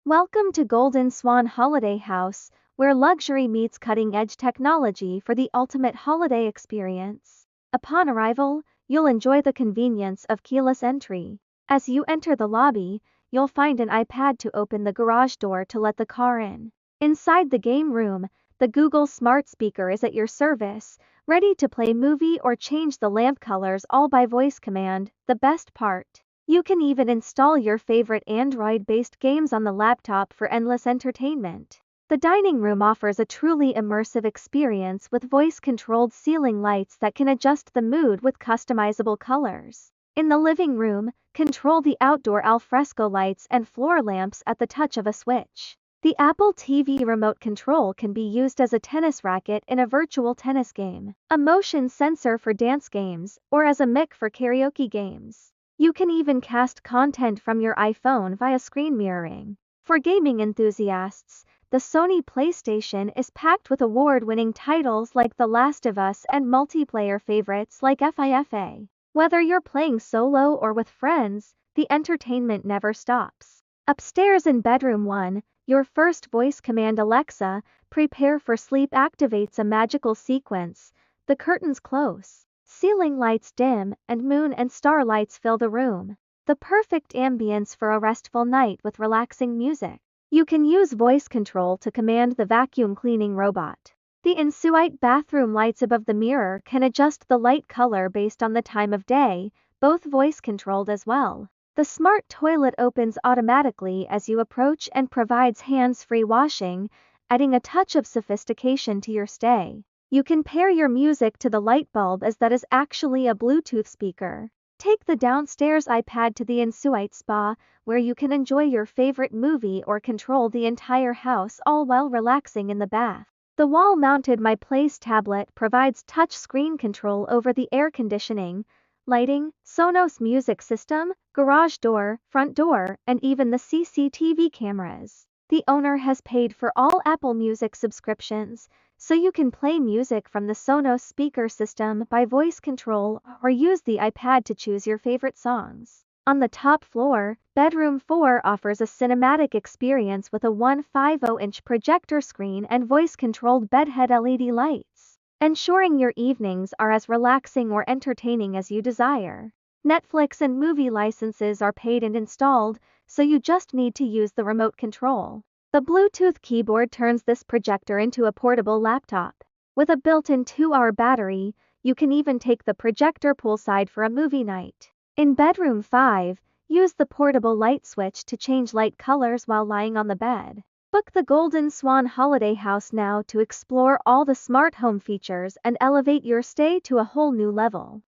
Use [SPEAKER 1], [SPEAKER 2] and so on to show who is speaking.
[SPEAKER 1] Welcome to Golden Swan Holiday House, where luxury meets cutting-edge technology for the ultimate holiday experience. Upon arrival, you'll enjoy the convenience of keyless entry. As you enter the lobby, you'll find an iPad to open the garage door to let the car in. Inside the game room, the Google smart speaker is at your service, ready to play movie or change the lamp colors all by voice command. The best part: you can even install your favorite Android-based games on the laptop for endless entertainment. The dining room offers a truly immersive experience with voice-controlled ceiling lights that can adjust the mood with customizable colors. In the living room, control the outdoor alfresco lights and floor lamps at the touch of a switch. The Apple TV remote control can be used as a tennis racket in a virtual tennis game, a motion sensor for dance games, or as a mic for karaoke games. You can even cast content from your iPhone via screen mirroring. For gaming enthusiasts, the Sony PlayStation is packed with award-winning titles like The Last of Us and multiplayer favorites like FIFA. Whether you're playing solo or with friends, the entertainment never stops. Upstairs in bedroom 1, your first voice command Alexa, prepare for sleep activates a magical sequence. The curtains close, ceiling lights dim, and moon and star lights fill the room. The perfect ambience for a restful night with relaxing music. You can use voice control to command the vacuum cleaning robot. The ensuite bathroom lights above the mirror can adjust the light color based on the time of day, both voice controlled as well. The smart toilet opens automatically as you approach and provides hands-free washing, adding a touch of sophistication to your stay. You can pair your music to the light bulb as that is actually a Bluetooth speaker. Take the downstairs iPad to the ensuite spa, where you can enjoy your favorite movie or control the entire house all while relaxing in the bath. The wall-mounted My Place tablet provides touch screen control over the air conditioning, lighting, Sonos music system, garage door, front door, and even the CCTV cameras. The owner has paid for all Apple Music subscriptions, so you can play music from the Sonos speaker system by voice control or use the iPad to choose your favorite songs. On the top floor, bedroom 4 offers a cinematic experience with a 150-inch projector screen and voice-controlled bedhead LED lights, ensuring your evenings are as relaxing or entertaining as you desire. Netflix and movie licenses are paid and installed, so you just need to use the remote control. The Bluetooth keyboard turns this projector into a portable laptop. With a built-in 2-hour battery, you can even take the projector poolside for a movie night. In bedroom 5, use the portable light switch to change light colors while lying on the bed. Book the Golden Swan Holiday House now to explore all the smart home features and elevate your stay to a whole new level.